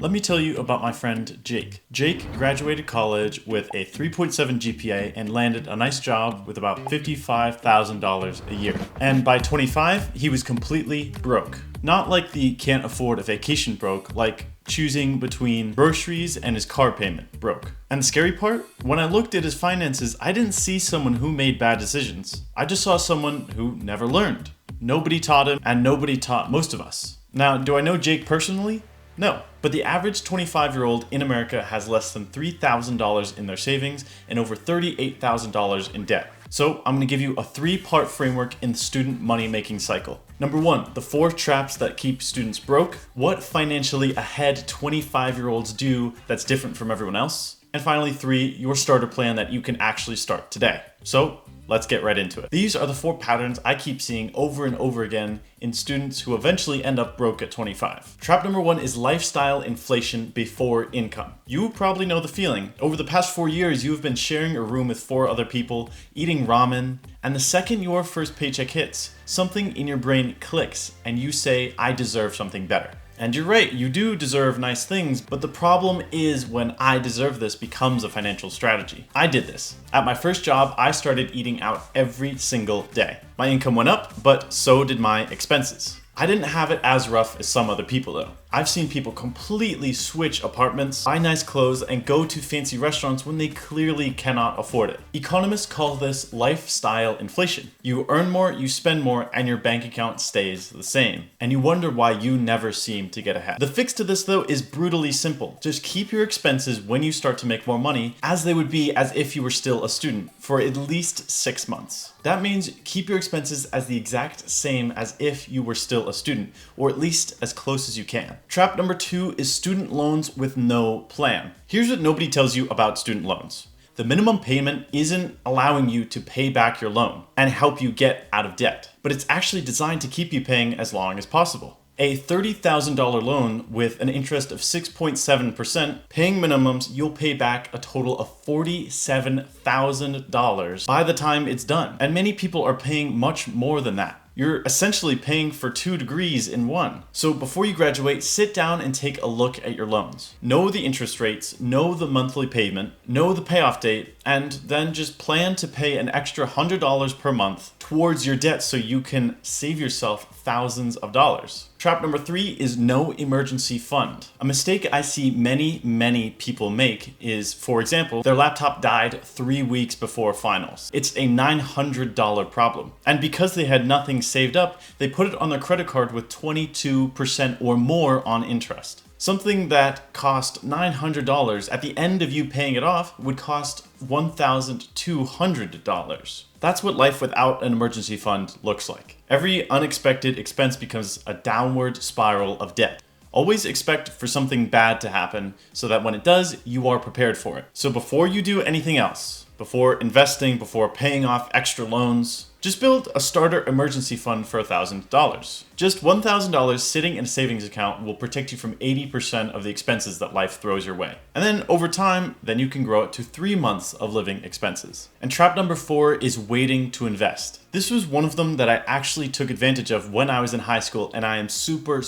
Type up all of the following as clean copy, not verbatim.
Let me tell you about my friend Jake. Jake graduated college with a 3.7 GPA and landed a nice job with about $55,000 a year. And by 25, he was completely broke. Not like the can't afford a vacation broke, like choosing between groceries and his car payment broke. And the scary part? When I looked at his finances, I didn't see someone who made bad decisions. I just saw someone who never learned. Nobody taught him, and nobody taught most of us. Now, do I know Jake personally? No, but the average 25-year-old in America has less than $3,000 in their savings and over $38,000 in debt. So I'm going to give you a 3-part framework in the student money-making cycle. Number 1, the 4 traps that keep students broke. What financially ahead 25-year-olds do that's different from everyone else. And finally 3, your starter plan that you can actually start today. So let's get right into it. These are the 4 patterns I keep seeing over and over again in students who eventually end up broke at 25. Trap number 1 is lifestyle inflation before income. You probably know the feeling. Over the past 4 years, you've been sharing a room with 4 other people, eating ramen, and the second your first paycheck hits, something in your brain clicks and you say, I deserve something better. And you're right, you do deserve nice things, but the problem is when I deserve this becomes a financial strategy. I did this. At my first job, I started eating out every single day. My income went up, but so did my expenses. I didn't have it as rough as some other people though. I've seen people completely switch apartments, buy nice clothes, and go to fancy restaurants when they clearly cannot afford it. Economists call this lifestyle inflation. You earn more, you spend more, and your bank account stays the same. And you wonder why you never seem to get ahead. The fix to this though is brutally simple. Just keep your expenses when you start to make more money as they would be as if you were still a student for at least 6 months. That means keep your expenses as the exact same as if you were still a student, or at least as close as you can. Trap number 2 is student loans with no plan. Here's what nobody tells you about student loans. The minimum payment isn't allowing you to pay back your loan and help you get out of debt, but it's actually designed to keep you paying as long as possible. A $30,000 loan with an interest of 6.7%, paying minimums, you'll pay back a total of $47,000 by the time it's done. And many people are paying much more than that. You're essentially paying for 2 degrees in one. So before you graduate, sit down and take a look at your loans. Know the interest rates, know the monthly payment, know the payoff date, and then just plan to pay an extra $100 per month towards your debt so you can save yourself thousands of dollars. Trap number 3 is no emergency fund. A mistake I see many people make is, for example, their laptop died 3 weeks before finals. It's a $900 problem. And because they had nothing saved up, they put it on their credit card with 22% or more on interest. Something that cost $900 at the end of you paying it off would cost $1,200. That's what life without an emergency fund looks like. Every unexpected expense becomes a downward spiral of debt. Always expect for something bad to happen so that when it does, you are prepared for it. So before you do anything else, before investing, before paying off extra loans, just build a starter emergency fund for $1,000. Just $1,000 sitting in a savings account will protect you from 80% of the expenses that life throws your way. And then over time, then you can grow it to 3 months of living expenses. And trap number 4 is waiting to invest. This was one of them that I actually took advantage of when I was in high school, and I am super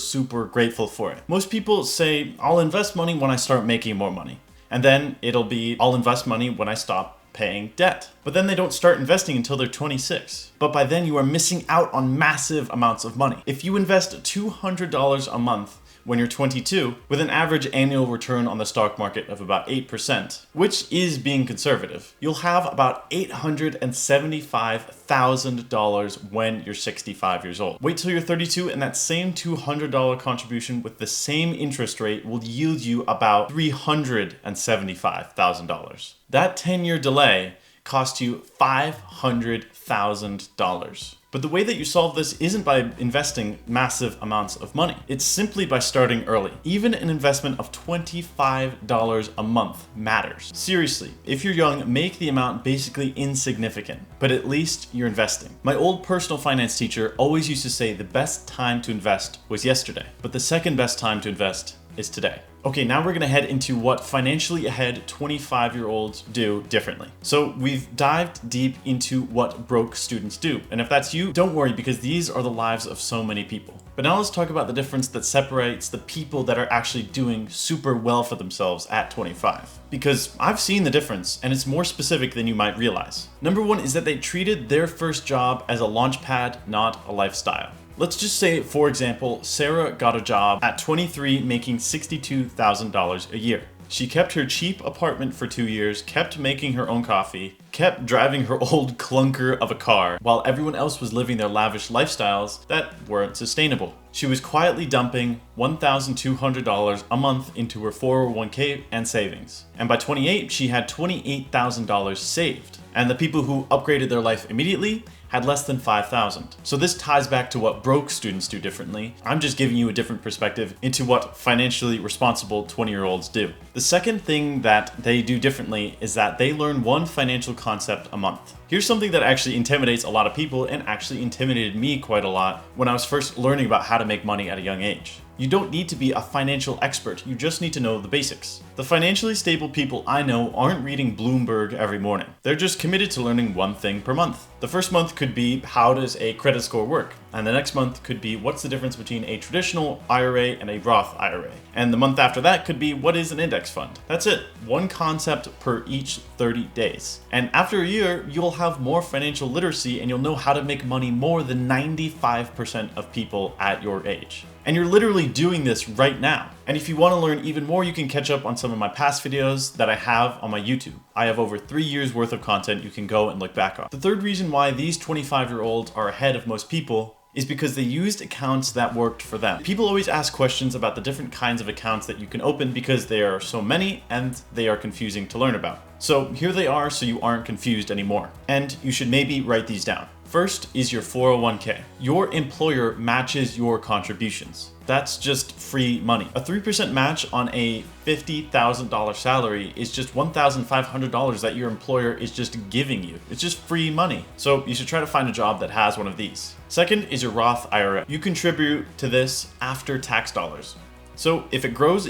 grateful for it. Most people say, I'll invest money when I start making more money. And then it'll be, I'll invest money when I stop paying debt. But then they don't start investing until they're 26. But by then you are missing out on massive amounts of money. If you invest $200 a month when you're 22, with an average annual return on the stock market of about 8%, which is being conservative, you'll have about $875,000 when you're 65 years old. Wait till you're 32 and that same $200 contribution with the same interest rate will yield you about $375,000. That 10-year delay cost you $500,000. But the way that you solve this isn't by investing massive amounts of money. It's simply by starting early. Even an investment of $25 a month matters. Seriously, if you're young, make the amount basically insignificant, but at least you're investing. My old personal finance teacher always used to say the best time to invest was yesterday, but the second best time to invest is today. Okay, now we're gonna head into what financially ahead 25-year-olds do differently. So we've dived deep into what broke students do. And if that's you, don't worry, because these are the lives of so many people. But now let's talk about the difference that separates the people that are actually doing super well for themselves at 25. Because I've seen the difference, and it's more specific than you might realize. Number one is that they treated their first job as a launch pad, not a lifestyle. Let's just say, for example, Sarah got a job at 23 making $62,000 a year. She kept her cheap apartment for 2 years, kept making her own coffee, kept driving her old clunker of a car, while everyone else was living their lavish lifestyles that weren't sustainable. She was quietly dumping $1,200 a month into her 401k and savings. And by 28, she had $28,000 saved. And the people who upgraded their life immediately had less than $5,000. So this ties back to what broke students do differently. I'm just giving you a different perspective into what financially responsible 20-year-olds do. The second thing that they do differently is that they learn one financial concept a month. Here's something that actually intimidates a lot of people, and actually intimidated me quite a lot when I was first learning about how to make money at a young age. You don't need to be a financial expert, you just need to know the basics. The financially stable people I know aren't reading Bloomberg every morning. They're just committed to learning one thing per month. The first month could be, how does a credit score work? And the next month could be, what's the difference between a traditional IRA and a Roth IRA? And the month after that could be, what is an index fund? That's it. One concept per each 30 days. And after a year, you'll have more financial literacy and you'll know how to make money more than 95% of people at your age. And you're literally doing this right now. And if you want to learn even more, you can catch up on some of my past videos that I have on my YouTube. I have over 3 years worth of content you can go and look back on. The third reason why these 25-year-olds are ahead of most people is because they used accounts that worked for them. People always ask questions about the different kinds of accounts that you can open because there are so many and they are confusing to learn about. So here they are, so you aren't confused anymore. And you should maybe write these down. First is your 401k. Your employer matches your contributions. That's just free money. A 3% match on a $50,000 salary is just $1,500 that your employer is just giving you. It's just free money. So you should try to find a job that has one of these. Second is your Roth IRA. You contribute to this after tax dollars. So if it grows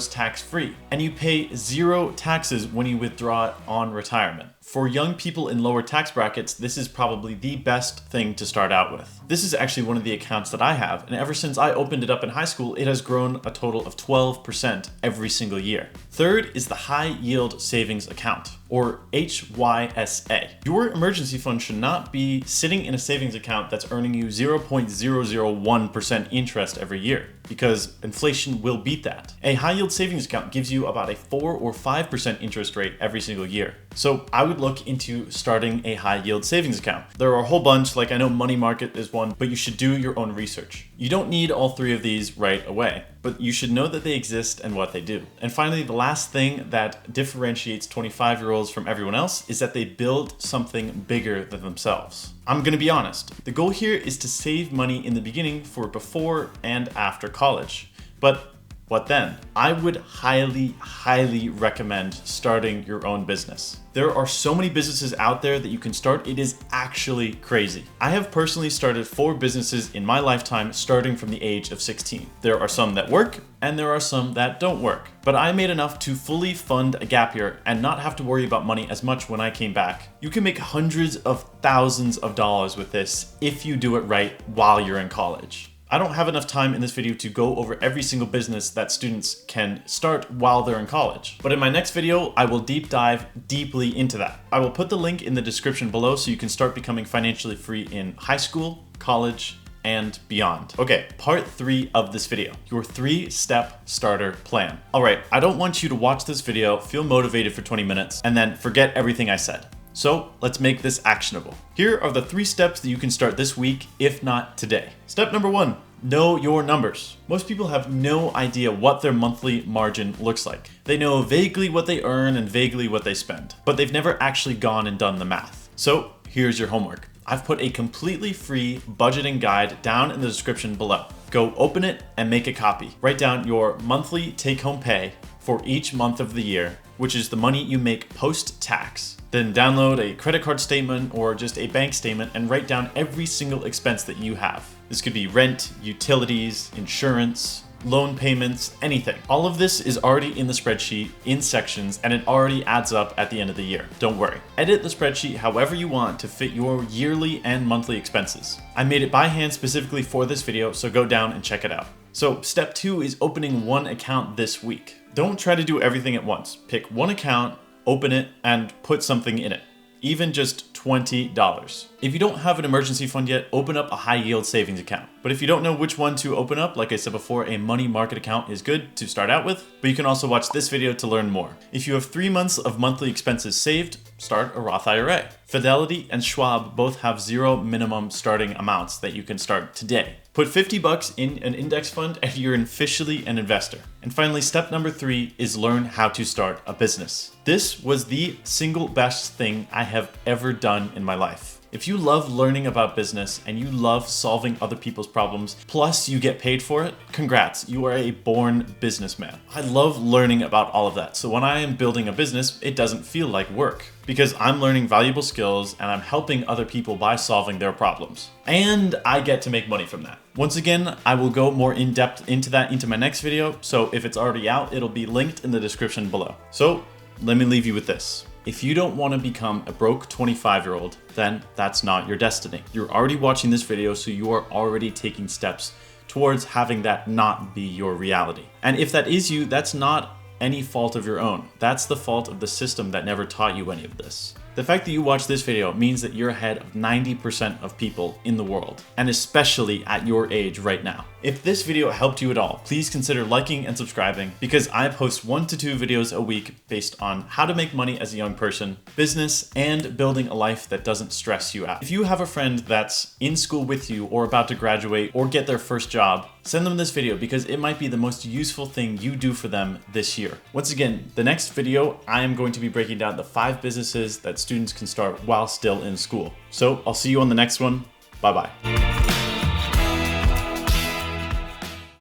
tax-free, and you pay 0 taxes when you withdraw it on retirement. For young people in lower tax brackets, this is probably the best thing to start out with. This is actually one of the accounts that I have, and ever since I opened it up in high school, it has grown a total of 12% every single year. Third is the high yield savings account, or HYSA. Your emergency fund should not be sitting in a savings account that's earning you 0.001% interest every year, because inflation will beat that. A high yield savings account gives you about a 4 or 5% interest rate every single year. So I would look into starting a high yield savings account. There are a whole bunch, like I know Money Market is one, but you should do your own research. You don't need all 3 of these right away, but you should know that they exist and what they do. And finally, the last thing that differentiates 25-year-olds from everyone else is that they build something bigger than themselves. I'm gonna be honest, the goal here is to save money in the beginning for before and after college. But what then? I would highly recommend starting your own business. There are so many businesses out there that you can start. It is actually crazy. I have personally started 4 businesses in my lifetime, starting from the age of 16. There are some that work and there are some that don't work. But I made enough to fully fund a gap year and not have to worry about money as much when I came back. You can make hundreds of thousands of dollars with this if you do it right while you're in college. I don't have enough time in this video to go over every single business that students can start while they're in college. But in my next video, I will deep dive deeply into that. I will put the link in the description below so you can start becoming financially free in high school, college, and beyond. Okay, part 3 of this video, your 3-step starter plan. All right, I don't want you to watch this video, feel motivated for 20 minutes, and then forget everything I said. So let's make this actionable. Here are the 3 steps that you can start this week, if not today. Step number 1, know your numbers. Most people have no idea what their monthly margin looks like. They know vaguely what they earn and vaguely what they spend, but they've never actually gone and done the math. So here's your homework. I've put a completely free budgeting guide down in the description below. Go open it and make a copy. Write down your monthly take-home pay for each month of the year, which is the money you make post-tax. Then download a credit card statement or just a bank statement and write down every single expense that you have. This could be rent, utilities, insurance, loan payments, anything. All of this is already in the spreadsheet in sections, and it already adds up at the end of the year. Don't worry. Edit the spreadsheet however you want to fit your yearly and monthly expenses. I made it by hand specifically for this video, so go down and check it out. So step 2 is opening one account this week. Don't try to do everything at once. Pick one account, open it, and put something in it. Even just $20. If you don't have an emergency fund yet, open up a high yield savings account. But if you don't know which one to open up, like I said before, a money market account is good to start out with, but you can also watch this video to learn more. If you have 3 months of monthly expenses saved, start a Roth IRA. Fidelity and Schwab both have 0 minimum starting amounts that you can start today. Put $50 in an index fund and you're officially an investor. And finally, step number 3 is learn how to start a business. This was the single best thing I have ever done in my life. If you love learning about business and you love solving other people's problems, plus you get paid for it, congrats, you are a born businessman. I love learning about all of that. So when I am building a business, it doesn't feel like work because I'm learning valuable skills and I'm helping other people by solving their problems. And I get to make money from that. Once again, I will go more in depth into that into my next video. So if it's already out, it'll be linked in the description below. So let me leave you with this. If you don't want to become a broke 25-year-old, then that's not your destiny. You're already watching this video, so you are already taking steps towards having that not be your reality. And if that is you, that's not any fault of your own. That's the fault of the system that never taught you any of this. The fact that you watch this video means that you're ahead of 90% of people in the world, and especially at your age right now. If this video helped you at all, please consider liking and subscribing because I post 1 to 2 videos a week based on how to make money as a young person, business, and building a life that doesn't stress you out. If you have a friend that's in school with you or about to graduate or get their first job, send them this video because it might be the most useful thing you do for them this year. Once again, the next video, I am going to be breaking down the 5 businesses that students can start while still in school. So I'll see you on the next one. Bye-bye.